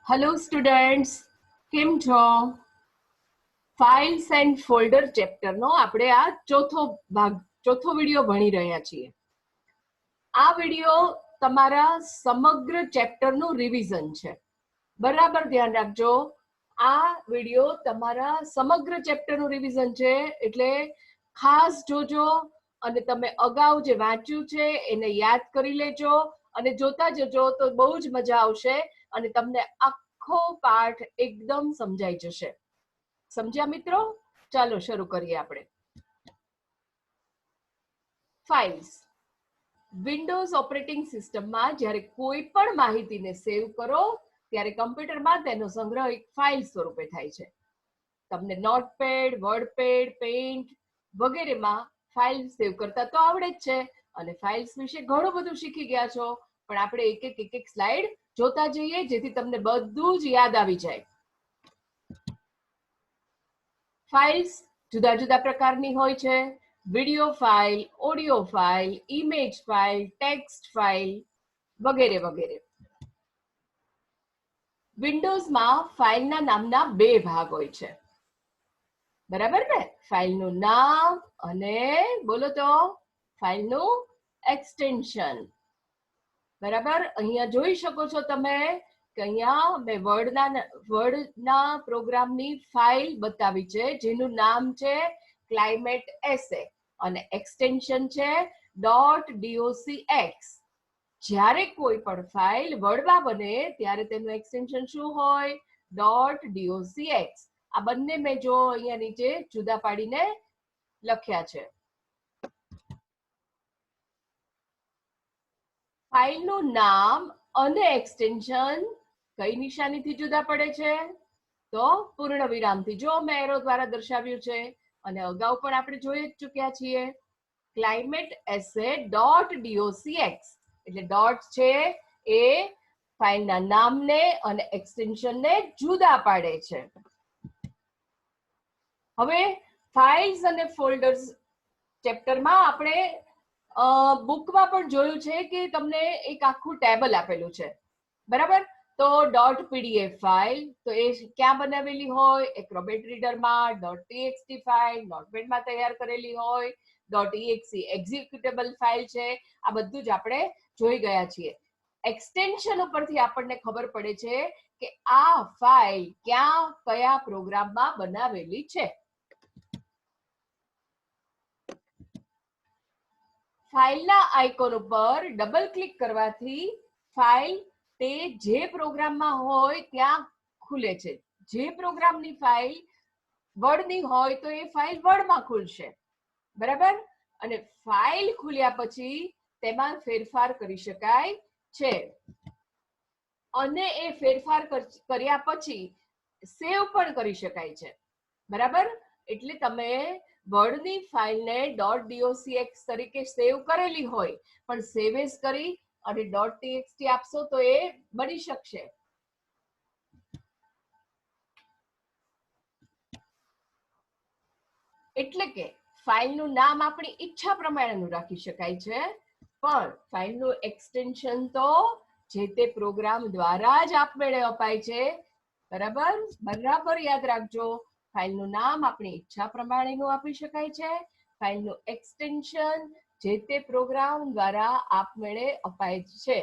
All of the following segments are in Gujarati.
હેલો સ્ટુડન્ટ્સ, કેમ છો? ફાઇલ્સ એન્ડ ફોલ્ડર ચેપ્ટરનો આપણે આ ચોથો વિડિયો ભણી રહ્યા છીએ. આ વિડિયો તમારા સમગ્ર ચેપ્ટરનું રિવિઝન છે. બરાબર ધ્યાન રાખજો. આ વિડિયો તમારા સમગ્ર ચેપ્ટરનું રિવિઝન છે, એટલે ખાસ જોજો અને તમે અગાઉ જે વાંચ્યું છે એને યાદ કરી લેજો અને જોતા જજો તો બહુ જ મજા આવશે અને તમને આખો પાઠ એકદમ સમજાઈ જશે. સમજ્યા મિત્રો? ચાલો શરૂ કરીએ આપણે. ફાઇલ્સ. વિન્ડોઝ ઓપરેટિંગ સિસ્ટમમાં જ્યારે કોઈ પણ માહિતીને સેવ કરો ત્યારે કમ્પ્યુટરમાં તેનો સંગ્રહ એક ફાઇલ સ્વરૂપે થાય છે. તમને નોટપેડ, વર્ડપેડ, પેઇન્ટ વગેરેમાં ફાઇલ સેવ કરતા તો આવડે જ છે અને ફાઇલ્સ વિશે ઘણું બધું શીખી ગયા છો, પણ આપણે એક સ્લાઇડ જોતા જઈએ જેથી તમને બધું જ યાદ આવી જાય. ફાઇલ્સ જુદા જુદા પ્રકારની હોય છે. Video file, audio file, image file, text file વગેરે વગેરે. વિન્ડોઝમાં ફાઇલના નામના બે ભાગ હોય છે. બરાબર ને? ફાઇલનું નામ અને બોલો તો ફાઇલનું એક્સટેન્શન. બરાબર? અહીંયા જોઈ શકો છો તમે કે અહીંયા મેં વર્ડના પ્રોગ્રામની ફાઇલ બતાવી છે જેનું નામ છે ક્લાઇમેટ એસે અને એક્સટેન્શન છે .docx. જ્યારે કોઈ પણ ફાઇલ વર્ડમાં બને ત્યારે તેનું એક્સટેન્શન શું હોય? .docx. આ બંને મેં જો અહીંયા નીચે જુદા પાડીને લખ્યા છે. ફાઇલનું નામ અને એક્સટેન્શન કઈ નિશાનીથી જુદા પડે છે? તો પૂર્ણ વિરામથી. જો મેં એરો દ્વારા દર્શાવ્યું છે અને અગાઉ પણ આપણે જોઈ જ ચૂક્યા છીએ. ક્લાઇમેટ એસે .docx એટલે ડોટ છે એ ફાઇલના નામને અને એક્સટેન્શનને જુદા પાડે છે. હવે ફાઇલ્સ અને ફોલ્ડર્સ ચેપ્ટરમાં આપણે બુકમાં પણ જોયું છે કે તમને એક આખું ટેબલ આપેલું છે. બરાબર? તો .pdf ફાઇલ તો એ ક્યાં બનાવેલી હોય? એક્રોબેટ રીડરમાં. .txt ફાઇલ નોટપેડમાં તૈયાર કરેલી હોય. .exe એક્ઝિક્યુટેબલ ફાઇલ છે. આ બધું જ આપણે જોઈ ગયા છીએ. એક્સટેન્શન ઉપરથી આપણને ખબર પડે છે કે આ ફાઇલ કયા પ્રોગ્રામમાં બનાવેલી છે. ફાઇલના આઇકોન ઉપર ડબલ ક્લિક કરવાથી ફાઇલ તે જે પ્રોગ્રામમાં હોય ત્યાં ખુલે છે. જે પ્રોગ્રામની ફાઇલ વર્ડની હોય તો એ ફાઇલ વર્ડમાં ખુલશે. બરાબર? અને ફાઇલ ખુલ્યા પછી તેમાં ફેરફાર કરી શકાય છે અને એ ફેરફાર કર્યા પછી સેવ પણ કરી શકાય છે. બરાબર? એટલે તમે વર્ડની ફાઇલને .docx તરીકે સેવ કરેલી હોય પણ સેવ એઝ કરી અને .txt આપશો તો એ બની શકશે. એટલે કે ફાઇલનું નામ આપણી ઈચ્છા પ્રમાણેનું રાખી શકાય છે, પણ ફાઇલનું એક્સટેન્શન તો જે તે પ્રોગ્રામ દ્વારા જ આપમેળે અપાય છે. બરાબર? બરાબર યાદ રાખજો. ફાઇલનું નામ આપણી ઈચ્છા પ્રમાણેનું આપી શકાય છે. ફાઇલનું એક્સટેન્શન જે તે પ્રોગ્રામ દ્વારા આપમેળે અપાય છે.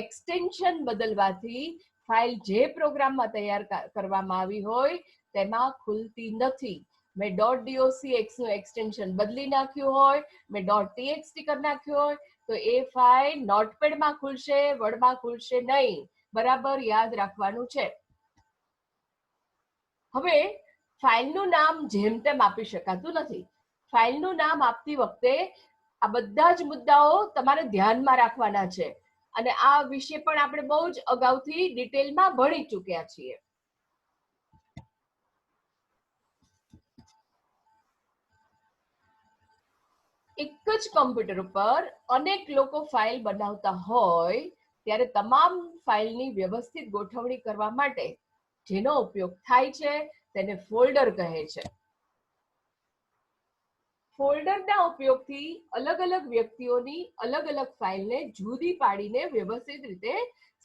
એક્સટેન્શન બદલવાથી ફાઇલ જે પ્રોગ્રામમાં તૈયાર કરવામાં આવી હોય તેમાં ખુલતી નથી. મેં .docx નું એક્સટેન્શન બદલી નાખ્યું હોય, મેં .txt કરી નાખ્યું હોય તો એ ફાઇલ નોટપેડમાં ખુલશે, વર્ડમાં ખુલશે નહીં. બરાબર યાદ રાખવાનું છે. હવે ફાઇલનું નામ જેમ તેમ આપી શકાતું નથી. ફાઇલનું નામ આપતી વખતે આ બધા જ મુદ્દાઓ તમારે ધ્યાનમાં રાખવાના છે અને આ વિશે પણ આપણે બહુ જ અગાઉથી ડિટેલમાં ભણી ચૂક્યા છીએ. એક જ કમ્પ્યુટર ઉપર અનેક લોકો ફાઇલ બનાવતા હોય ત્યારે તમામ ફાઇલની વ્યવસ્થિત ગોઠવણી કરવા માટે જેનો ઉપયોગ થાય છે તેને ફોલ્ડર કહે છે. ફોલ્ડરના ઉપયોગથી અલગ અલગ વ્યક્તિઓની અલગ અલગ ફાઇલને જુદી પાડીને વ્યવસ્થિત રીતે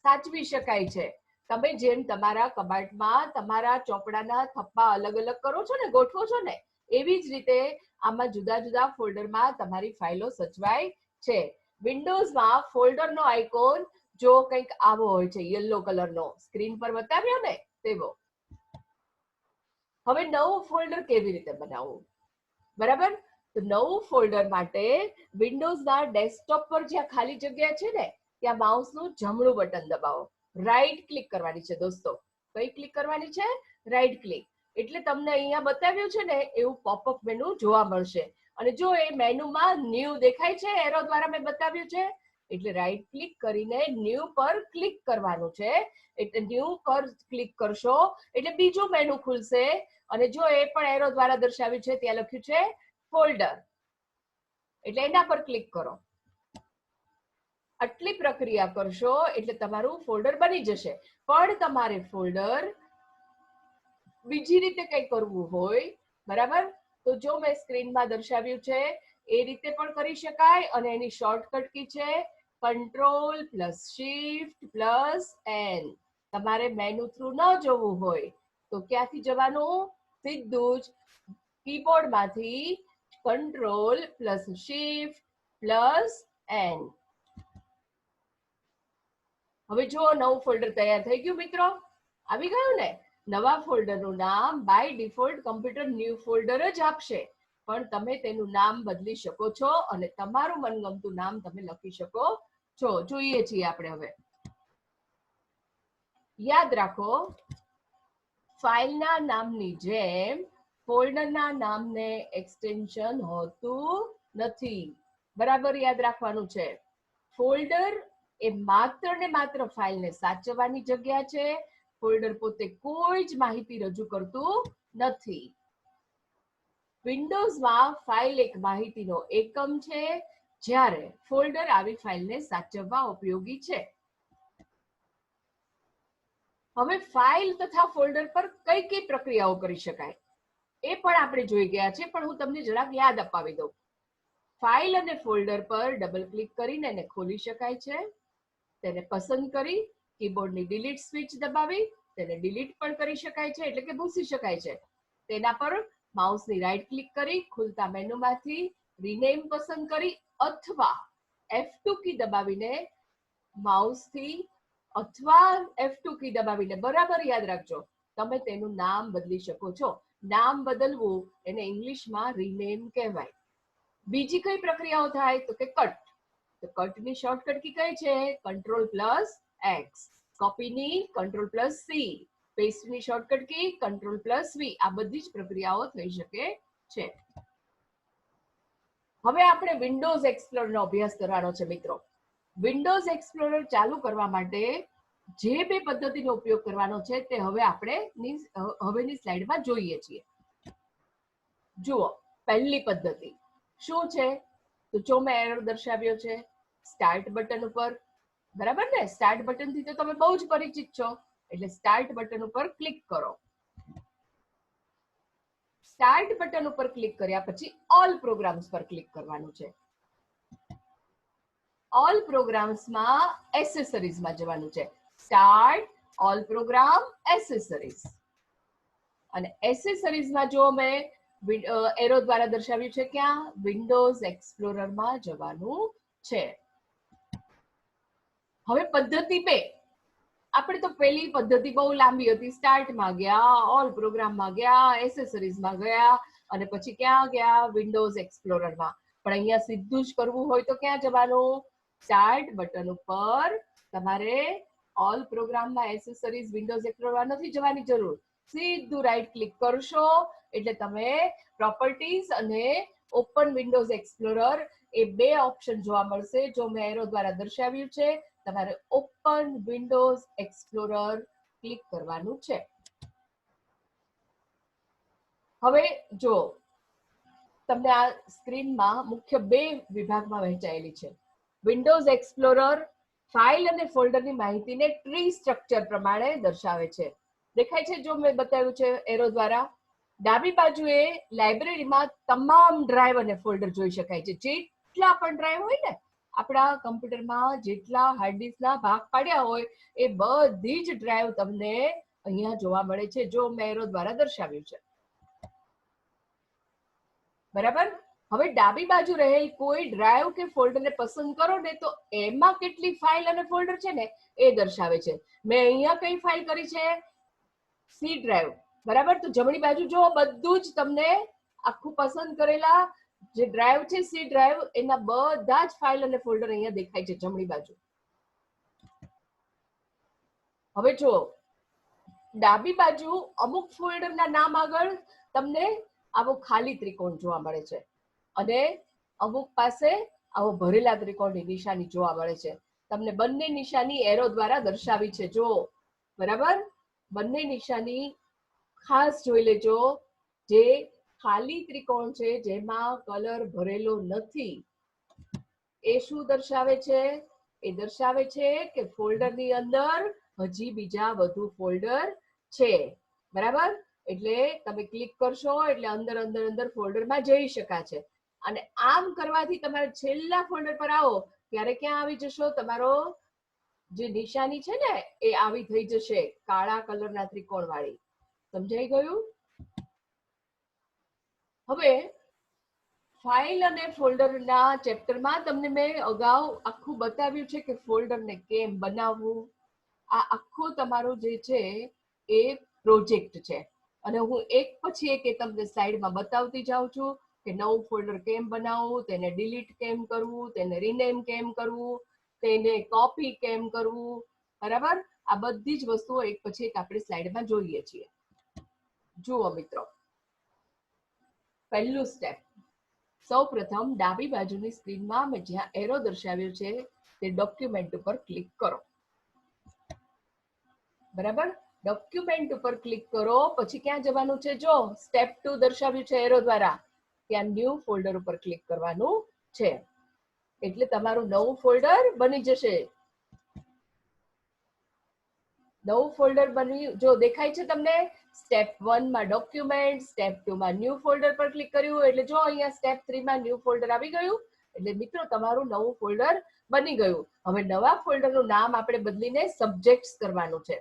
સાચવી શકાય છે. તમે જેમ તમારા કબાટમાં તમારા ચોપડાના થપ્પા અલગ અલગ કરો છો ને, ગોઠવો છો ને, એવી જ રીતે આમાં જુદા જુદા ફોલ્ડરમાં તમારી ફાઇલો સચવાય છે. વિન્ડોઝમાં ફોલ્ડરનો આઇકોન જો કંઈક આવો હોય છે, યલો કલરનો, સ્ક્રીન પર બતાવ્યો ને તેવો. હવે નવું ફોલ્ડર કેવી રીતે બનાવવું, બરાબર? તો નવું ફોલ્ડર માટે વિન્ડોઝના ડેસ્કટોપ પર જ્યાં ખાલી જગ્યા છે ને, ત્યાં માઉસનું જમણું બટન દબાવો. રાઈટ ક્લિક કરવાની છે દોસ્તો. કઈ ક્લિક કરવાની છે? Right click. એટલે તમને અહીંયા બતાવ્યું છે ને એવું પોપઅપ મેનુ જોવા મળશે. અને જો એ મેનુમાં ન્યૂ દેખાય છે, એરો દ્વારા મેં બતાવ્યું છે, એટલે રાઈટ ક્લિક કરીને ન્યૂ પર ક્લિક કરવાનું છે. એટલે ન્યૂ પર ક્લિક કરશો એટલે બીજું મેનુ ખુલશે. અને જો એ પણ એરો દ્વારા દર્શાવ્યું છે, ત્યાં લખ્યું છે ફોલ્ડર, એટલે એના પર ક્લિક કરો. આટલી પ્રક્રિયા કરશો એટલે તમારું ફોલ્ડર બની જશે. પણ તમારે ફોલ્ડર બીજી રીતે કંઈ કરવું હોય, બરાબર, તો જો મેં સ્ક્રીનમાં દર્શાવ્યું છે એ રીતે પણ કરી શકાય. અને એની શોર્ટકટ કી છે Ctrl+Shift+N. તમારે મેનુ થ્રુ ન જોવું હોય તો ક્યાંથી જવાનું? સીધું જ કીબોર્ડમાંથી Ctrl+Shift+N. હવે જો નવું ફોલ્ડર તૈયાર થઈ ગયું મિત્રો, આવી ગયું ને. નવા ફોલ્ડરનું નામ by default computer new folder જ આપશે, પણ તમે તેનું નામ બદલી શકો છો અને તમારું મનગમતું નામ તમે લખી શકો છો. જોઈએ છીએ આપણે હવે. યાદ રાખો, ફાઇલના નામની જેમ ફોલ્ડરના નામને એક્સટેન્શન હોતું નથી. બરાબર યાદ રાખવાનું છે. ફોલ્ડર એ માત્ર ને માત્ર ફાઇલને સાચવવાની જગ્યા છે. ફોલ્ડર પોતે કોઈ જ માહિતી રજૂ કરતું નથી. વિન્ડોઝમાં ફાઇલ એક માહિતીનો એકમ છે, જ્યારે ફોલ્ડર આવી ફાઇલને સાચવવા ઉપયોગી છે. હવે ફાઇલ તથા ફોલ્ડર પર કઈ કઈ પ્રક્રિયાઓ કરી શકાય એ પણ આપણે જોઈ ગયા છે, પણ હું તમને જરાક યાદ અપાવી દઉં. ફાઇલ અને ફોલ્ડર પર ડબલ ક્લિક કરીને એને ખોલી શકાય છે. તેને પસંદ કરી કીબોર્ડની ડિલીટ સ્વિચ દબાવી તેને ડિલીટ પણ કરી શકાય છે, એટલે કે ભૂંસી શકાય છે. તેના પર માઉસની રાઈટ ક્લિક કરી ખુલતા મેનુમાંથી રિનેમ પસંદ કરી અથવા F2 કી દબાવીને માઉસથી અથવા F2 કી દબાવીને, બરાબર યાદ રાખજો, તમે તેનું નામ બદલી શકો છો. નામ બદલવું એને ઇંગ્લિશમાં રિનેમ કહેવાય. બીજી કઈ પ્રક્રિયાઓ થાય તો કે કટ. તો કટની શોર્ટકટ કી કઈ છે? Ctrl+X. કોપીની Ctrl+C. પેસ્ટની શોર્ટકટ કી Ctrl+V. આ બધી જ પ્રક્રિયાઓ થઈ શકે છે. હવે આપણે વિન્ડોઝ એક્સપ્લોરરનો અભ્યાસ કરવાનો છે મિત્રો. વિન્ડોઝ એક્સપ્લોરર ચાલુ કરવા માટે જે બે પદ્ધતિનો ઉપયોગ કરવાનો છે તે હવે આપણે હવેની સ્લાઇડમાં જોઈએ છીએ. જુઓ, પહેલી પદ્ધતિ શું છે? તો જો મેં એરર દર્શાવ્યો છે સ્ટાર્ટ બટન ઉપર, બરાબર ને? સ્ટાર્ટ બટન થી તો તમે બહુ જ પરિચિત છો, એટલે સ્ટાર્ટ બટન ઉપર ક્લિક કરો. સ્ટાર્ટ બટન ઉપર ક્લિક કર્યા પછી ઓલ પ્રોગ્રામ્સ પર ક્લિક કરવાનું છે. ઓલ પ્રોગ્રામ્સમાં એસેસરીઝમાં જવાનું છે. Start, all program, accessories. અને એસેસરીઝમાં જો મેં એરો દ્વારા દર્શાવ્યું છે ક્યાં? વિન્ડોઝ એક્સપ્લોરરમાં જવાનું છે. હવે પદ્ધતિ 2. આપણે તો પહેલી પદ્ધતિ બહુ લાંબી હતી. સ્ટાર્ટમાં ગયા, ઓલ પ્રોગ્રામમાં ગયા, એસેસરીઝમાં ગયા અને પછી ક્યાં ગયા? વિન્ડોઝ એક્સપ્લોરરમાં. પણ અહીંયા સીધું જ કરવું હોય તો ક્યાં જવાનું? સ્ટાર્ટ બટન ઉપર તમારે ઓલ પ્રોગ્રામમાં એસેસરીઝ વિન્ડોઝ એક્સપ્લોરરમાં નથી જવાની જરૂર. સીધું રાઈટ ક્લિક કરશો એટલે તમે પ્રોપર્ટીઝ અને ઓપન વિન્ડોઝ એક્સપ્લોરર એ બે ઓપ્શન જોવા મળશે. જો મેં એરો દ્વારા દર્શાવ્યું છે, તમારે ઓપન વિન્ડોઝ એક્સપ્લોરર ક્લિક કરવાનું છે. હવે જો તમને આ સ્ક્રીનમાં મુખ્ય બે વિભાગમાં વહેંચાયેલી છે. વિન્ડોઝ એક્સપ્લોરર ફાઇલ અને ફોલ્ડરની માહિતીને ટ્રી સ્ટ્રક્ચર પ્રમાણે દર્શાવે છે. દેખાય છે જો મેં બતાવ્યું છે એરો દ્વારા? ડાબી બાજુએ લાઇબ્રેરીમાં તમામ ડ્રાઈવ અને ફોલ્ડર જોઈ શકાય છે. જેટલા પણ ડ્રાઈવ હોય ને, આપણા કમ્પ્યુટરમાં જેટલા હાર્ડ ડિસ્કના ભાગ પાડ્યા હોય એ બધી જ ડ્રાઈવ તમને અહીંયા જોવા મળે છે, જો મેં એરો દ્વારા દર્શાવ્યું છે. બરાબર. હવે ડાબી બાજુ રહેલ કોઈ ડ્રાઈવ કે ફોલ્ડરને પસંદ કરો ને તો એમાં કેટલી ફાઇલ અને ફોલ્ડર છે ને એ દર્શાવે છે. મેં અહીંયા કઈ ફાઇલ કરી છે? C drive. બરાબર. તો જમણી બાજુ જો બધું જ તમને આખું પસંદ કરેલા જે ડ્રાઈવ છે સી ડ્રાઈવ એના બધા જ ફાઇલ અને ફોલ્ડર અહીંયા દેખાય છે જમણી બાજુ. હવે જો ડાબી બાજુ અમુક ફોલ્ડરના નામ આગળ તમને આવો ખાલી ત્રિકોણ જોવા મળે છે અને અમુક પાસે આવો ભરેલા ત્રિકોણની નિશાની જોવા મળે છે. તમને બંને નિશાની એરો દ્વારા દર્શાવી છે. જો બરાબર, બંને નિશાની ખાસ જોઈ લેજો. જે ખાલી ત્રિકોણ છે જેમાં કલર ભરેલો નથી એ શું દર્શાવે છે? એ દર્શાવે છે કે ફોલ્ડરની અંદર હજી બીજા વધુ ફોલ્ડર છે. બરાબર. એટલે તમે ક્લિક કરશો એટલે અંદર અંદર અંદર ફોલ્ડરમાં જઈ શકાશે. અને આમ કરવાથી તમારે છેલ્લા ફોલ્ડર પર આવો ત્યારે ક્યાં આવી જશો? તમારો જે નિશાની છે ને એ આવી થઈ જશે કાળા કલરના ત્રિકોણ વાળી. સમજાઈ ગયું? હવે ફાઇલ અને ફોલ્ડરના ચેપ્ટરમાં તમને મેં અગાઉ આખું બતાવ્યું છે કે ફોલ્ડરને કેમ બનાવવું. આ આખો તમારો જે છે એ પ્રોજેક્ટ છે અને હું એક પછી એક તમને સ્લાઇડમાં બતાવતી જાઉં છું કે નવું ફોલ્ડર કેમ બનાવવું, તેને ડિલીટ કેમ કરવું, તેને રીનેમ કેમ કરવું, તેને કોપી કેમ કરવું. બરાબર. આ બધી જ વસ્તુઓ એક પછી એક આપણે સ્લાઇડમાં જોઈએ છીએ. જુઓ મિત્રો, પહેલું સ્ટેપ. સૌ પ્રથમ ડાબી બાજુની સ્ક્રીનમાં મેં જ્યાં એરો દર્શાવ્યો છે તે ડોક્યુમેન્ટ ઉપર ક્લિક કરો. બરાબર. ડોક્યુમેન્ટ ઉપર ક્લિક કરો પછી ક્યાં જવાનું છે? જો સ્ટેપ 2 દર્શાવ્યું છે એરો દ્વારા, ત્યાં ન્યૂ ફોલ્ડર ઉપર ક્લિક કરવાનું છે. એટલે તમારું નવું ફોલ્ડર બની જશે. નવું ફોલ્ડર બની જો દેખાય છે તમને. સ્ટેપ 1 માં ડોક્યુમેન્ટ, સ્ટેપ 2 માં ન્યૂ ફોલ્ડર પર ક્લિક કર્યું એટલે જો અહીંયા સ્ટેપ 3 માં ન્યૂ ફોલ્ડર આવી ગયું. એટલે મિત્રો તમારું નવું ફોલ્ડર બની ગયું. હવે નવા ફોલ્ડરનું નામ આપણે બદલીને સબ્જેક્ટ્સ કરવાનું છે.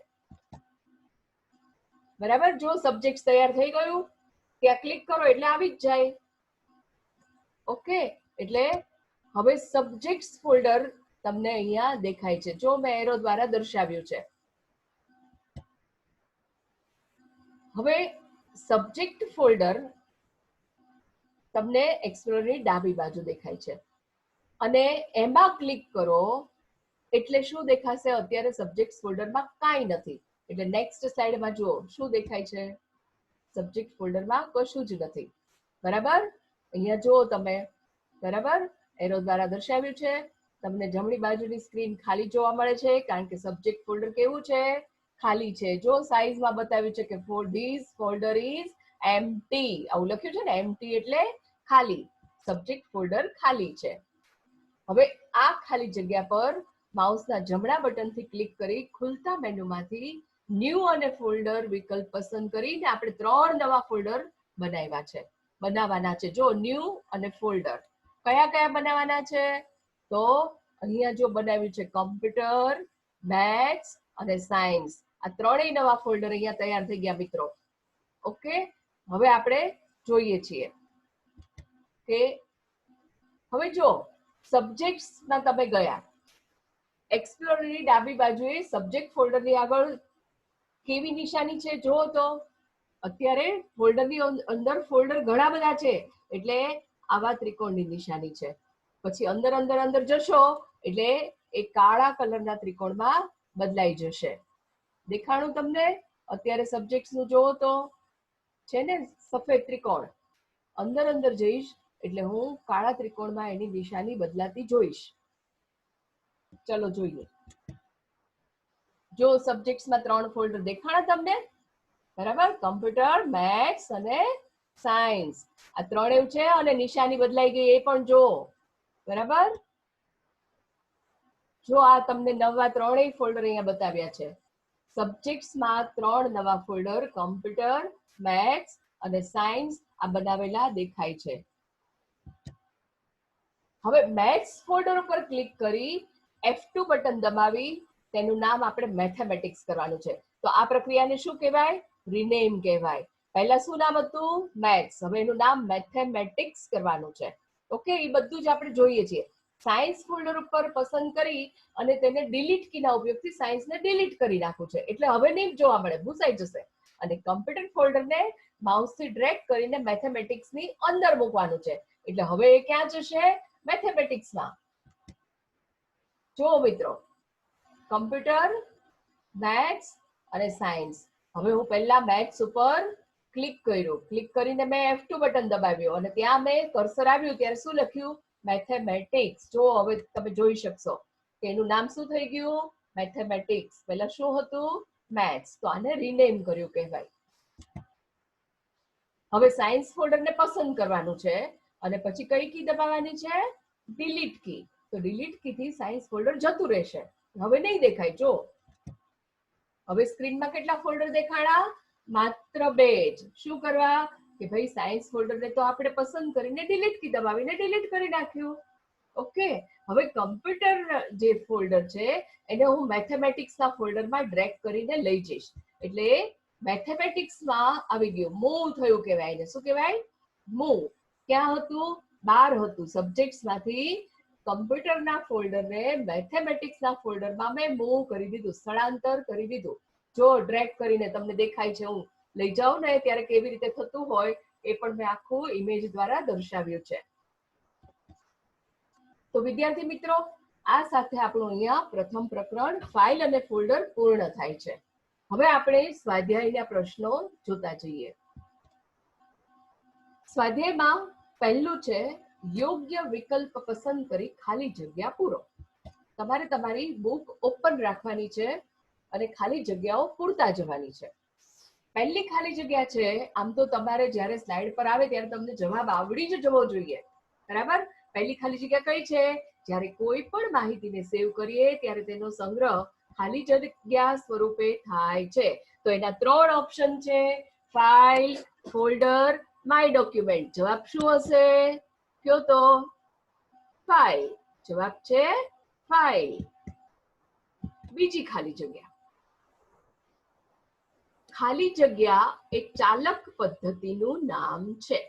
બરાબર. જો સબ્જેક્ટ તૈયાર થઈ ગયું ત્યાં ક્લિક કરો એટલે આવી જ જાય. ઓકે. એટલે હવે સબ્જેક્ટ્સ ફોલ્ડર તમને અહીંયા દેખાય છે. જો મેં એરો દ્વારા દર્શાવ્યું છે. હવે સબ્જેક્ટ ફોલ્ડર તમને એક્સપ્લોરની ડાબી બાજુ દેખાય છે અને એમાં ક્લિક કરો એટલે શું દેખાશે? અત્યારે સબ્જેક્ટ ફોલ્ડરમાં કાંઈ નથી. એટલે નેક્સ્ટ સ્લાઇડમાં જુઓ શું દેખાય છે? સબ્જેક્ટ ફોલ્ડરમાં કશું જ નથી. બરાબર. અહીંયા જુઓ તમે. બરાબર. એરો દ્વારા દર્શાવ્યું છે. તમને જમણી બાજુની સ્ક્રીન ખાલી જોવા મળે છે કારણ કે સબ્જેક્ટ ફોલ્ડર કેવું છે? ખાલી છે. જો સાઈઝમાં બતાવ્યું છે કે for this folder is empty, આવું લખ્યું છે ને. એમ્પ્ટી એટલે ખાલી. સબ્જેક્ટ ફોલ્ડર ખાલી છે. હવે આ ખાલી જગ્યા પર માઉસના જમણા બટનથી ક્લિક કરી ખુલતા મેનુમાંથી ન્યૂ અને ફોલ્ડર વિકલ્પ પસંદ કરીને આપણે 3 નવા ફોલ્ડર બનાવવાના છે. જો ન્યૂ અને ફોલ્ડર કયા કયા બનાવવાના છે? તો અહીંયા જો બનાવ્યું છે કમ્પ્યુટર, મેથ્સ અને સાયન્સ. આ ત્રણેય નવા ફોલ્ડર અહીંયા તૈયાર થઈ ગયા મિત્રો. ઓકે. હવે આપણે જોઈએ છીએ કે હવે જો સબ્જેક્ટ્સમાં તમે ગયા, એક્સપ્લોરની ડાબી બાજુએ સબ્જેક્ટ ફોલ્ડરની આગળ કેવી નિશાની છે જુઓ તો. અત્યારે ફોલ્ડરની અંદર ફોલ્ડર ઘણા બધા છે એટલે આવા ત્રિકોણની નિશાની છે. પછી અંદર અંદર અંદર જશો એટલે એ કાળા કલરના ત્રિકોણમાં બદલાઈ જશે. દેખાણું તમને? અત્યારે સબ્જેક્ટ્સનું જોવો તો છે ને સફેદ ત્રિકોણ. અંદર અંદર જઈશ એટલે હું કાળા ત્રિકોણમાં એની નિશાની બદલાતી જોઈશ. ચલો જોઈએ. જો સબ્જેક્ટ્સમાં 3 ફોલ્ડર દેખાણા તમને? બરાબર. કમ્પ્યુટર, મેથ્સ અને સાયન્સ. આ ત્રણેય છે અને નિશાની બદલાઈ ગઈ એ પણ જો. બરાબર. જો આ તમને નવા ત્રણેય ફોલ્ડર અહીંયા બતાવ્યા છે. સબ્જેક્ટ્સમાં 3 નવા ફોલ્ડર કમ્પ્યુટર, મેથ્સ અને સાયન્સ આ બનાવેલા દેખાય છે. હવે મેથ્સ ફોલ્ડર ઉપર ક્લિક કરી F2 બટન દબાવી તેનું નામ આપણે મેથેમેટિક્સ કરવાનું છે. તો આ પ્રક્રિયાને શું કહેવાય? રિનેમ કહેવાય. પહેલા શું નામ હતું? મેથ્સ. હવે એનું નામ મેથેમેટિક્સ કરવાનું છે. ઓકે, એ બધું જ આપણે જોઈએ છીએ. સાયન્સ ફોલ્ડર ઉપર પસંદ કરી અને તેને ડિલીટ કીના ઉપયોગથી સાયન્સને ડિલીટ કરી નાખવું છે. એટલે હવે નહીં જોવા મળે, ભૂસાઈ જશે. અને કમ્પ્યુટર ફોલ્ડરને માઉસથી ડ્રેગ કરીને મેથેમેટિક્સની અંદર મૂકવાનું છે. એટલે હવે એ ક્યાં જશે? મેથેમેટિક્સમાં. જો મિત્રો, કમ્પ્યુટર, મેથ્સ અને સાયન્સ. હવે હું પહેલા મેથ્સ ઉપર ક્લિક કર્યું. ક્લિક કરીને મેં F2 બટન દબાવ્યું અને ત્યાં મેં કર્સર આવ્યું ત્યારે શું લખ્યું? મેથેમેટિક્સ. જો હવે તમે જોઈ શકશો કે એનું નામ શું થઈ ગયું? મેથેમેટિક્સ. પહેલા શું હતું? મેથ્સ. તો આને રિનેમ કર્યું કહેવાય. હવે સાયન્સ ફોલ્ડરને પસંદ કરવાનું છે અને પછી કઈ કી દબાવવાની છે? ડિલીટ કી. તો ડિલીટ કી થી સાયન્સ ફોલ્ડર જતું રહેશે. હવે નહીં દેખાય. જો હવે સ્ક્રીનમાં કેટલા ફોલ્ડર દેખાડા? માત્ર 2 જ. શું કરવા? કે ભાઈ સાયન્સ ફોલ્ડરને તો આપણે પસંદ કરીને ડિલીટ કી દબાવીને ડિલીટ કરી નાખ્યું. ઓકે, હવે કમ્પ્યુટર જે ફોલ્ડર છે એને હું મેથેમેટિક્સના ફોલ્ડરમાં ડ્રેગ કરીને લઈ જઈશ. એટલે મેથેમેટિક્સમાં આવી ગયું. મૂવ થયું કહેવાય એને. શું કહેવાય? મૂવ. ક્યાં હતું? બહાર હતું. સબ્જેક્ટ્સમાંથી કમ્પ્યુટરના ફોલ્ડરને મેથેમેટિક્સના ફોલ્ડરમાં મેં મૂવ કરી દીધું, સ્થળાંતર કરી દીધું. જો ડ્રેગ કરીને તમને દેખાય છે, હું લઈ જાઉં ને ત્યારે કેવી રીતે થતું હોય એ પણ મેં આખું ઇમેજ દ્વારા દર્શાવ્યું છે. તો વિદ્યાર્થી મિત્રો, આ સાથે આપણું અહીંયા પ્રથમ પ્રકરણ ફાઇલ અને ફોલ્ડર પૂર્ણ થાય છે. હવે આપણે સ્વાધ્યાયના પ્રશ્નો જોતા જઈએ. સ્વાધ્યાયમાં પહેલું છે યોગ્ય વિકલ્પ પસંદ કરી ખાલી જગ્યા પૂરો. તમારે તમારી બુક ઓપન રાખવાની છે અને ખાલી જગ્યાઓ પૂરતા જવાની છે. પહેલી ખાલી જગ્યા છે, આમ તો તમારે જ્યારે સ્લાઇડ પર આવે ત્યારે તમને જવાબ આવડી જ જવો જોઈએ. બરાબર? પહેલી ખાલી જગ્યા કઈ છે? જ્યારે કોઈ પણ માહિતીને સેવ કરીએ ત્યારે તેનો સંગ્રહ ખાલી જગ્યા સ્વરૂપે થાય છે. તો એના 3 ઓપ્શન છે: ફાઇલ, ફોલ્ડર, માય ડોક્યુમેન્ટ. જવાબ શું હશે? કયો તો? ફાઇલ. જવાબ છે ફાઇલ. બીજી ખાલી જગ્યા. ખાલી જગ્યા એક ચાલક પદ્ધતિનું નામ છે.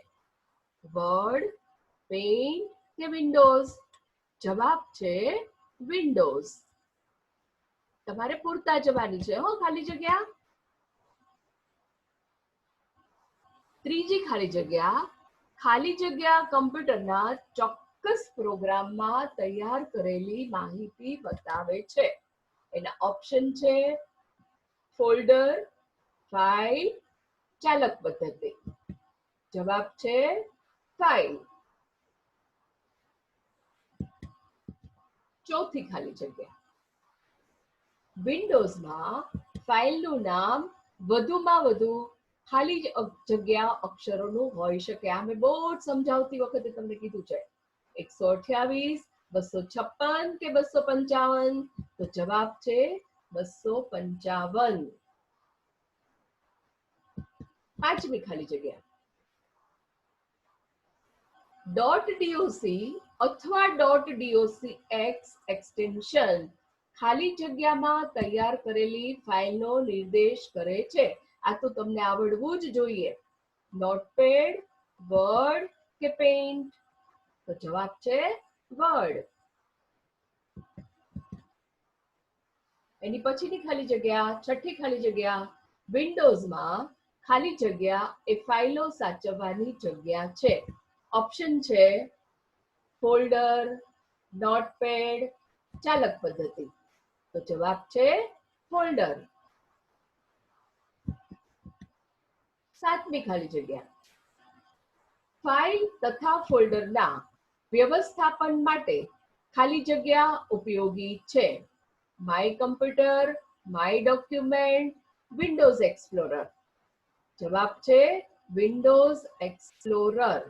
વર્ડ, પેઇન્ટ કે વિન્ડોઝ? જવાબ છે વિન્ડોઝ. તમારે પૂરતા જવાની છે હો ખાલી જગ્યા. ત્રીજી ખાલી જગ્યા. ખાલી જગ્યા કમ્પ્યુટરના ચોક્કસ પ્રોગ્રામમાં તૈયાર કરેલી માહિતી બતાવે છે. એના ઓપ્શન છે ફોલ્ડર, ફાઇલ, ચાલક પદ્ધતિ. જવાબ છે ફાઇલ. ચોથી ખાલી જગ્યા. વિન્ડોઝમાં ફાઇલનું નામ વધુમાં વધુ ખાલી જગ્યા અક્ષરોનું હોઈ શકે. આ મેં બહુ જ સમજાવતી વખતે તમને કીધું છે. 128, 256 કે 255? તો જવાબ છે 255. પાંચમી ખાલી જગ્યા. .doc અથવા .docx એક્સટેન્શન ખાલી જગ્યામાં તૈયાર કરેલી ફાઇલનો નિર્દેશ કરે છે. આ તો તમને આવડવું જ જોઈએ. નોટપેડ, વર્ડ કે પેઇન્ટ? તો જવાબ છે વર્ડ. એની પછીની ખાલી જગ્યા, છઠ્ઠી ખાલી જગ્યા. વિન્ડોઝમાં ખાલી જગ્યા એ ફાઇલો સાચવવાની જગ્યા છે. ઓપ્શન છે ફોલ્ડર, નોટપેડ, ચાલક પદ્ધતિ. તો જવાબ છે ફોલ્ડર. સાતમી ખાલી જગ્યા. ફાઇલ તથા ફોલ્ડરના વ્યવસ્થાપન માટે ખાલી જગ્યા ઉપયોગી છે. My computer, my document, Windows explorer? જવાબ છે વિન્ડોઝ એક્સપ્લોરર.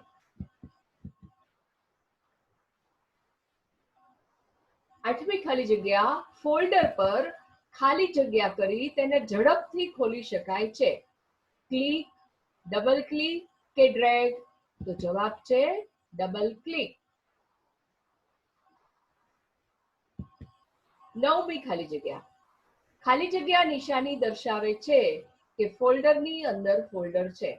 આઠમી ખાલી જગ્યા. ફોલ્ડર પર ખાલી જગ્યા કરી તેને ઝડપથી ખોલી શકાય છે. ક્લિક, ડબલ ક્લિક કે ડ્રેગ? તો જવાબ છે ડબલ ક્લિક. 9મી ખાલી જગ્યા નિશાની દર્શાવે છે કે ફોલ્ડરની અંદર ફોલ્ડર છે.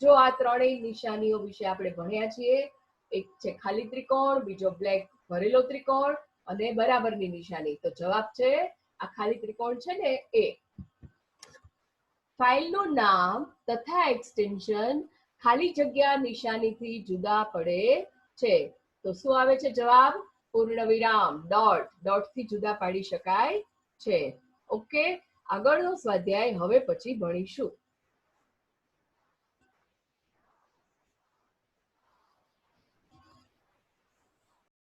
જો આ ત્રણેય નિશાનીઓ વિશે આપણે ભણ્યા છીએ. એક છે ખાલી ત્રિકોણ, બીજો બ્લેક ભરેલો ત્રિકોણ અને બરાબરની નિશાની. તો જવાબ છે આ ખાલી ત્રિકોણ છે ને એ. ફાઇલનું નામ તથા એક્સટેન્શન ખાલી જગ્યા નિશાનીથી જુદા પડે છે. તો શું આવે છે જવાબ? પૂર્ણવિરામ, ડોટથી જુદા પાડી શકાય છે. ઓકે, આગળનો સ્વાધ્યાય હવે પછી ભણીશું.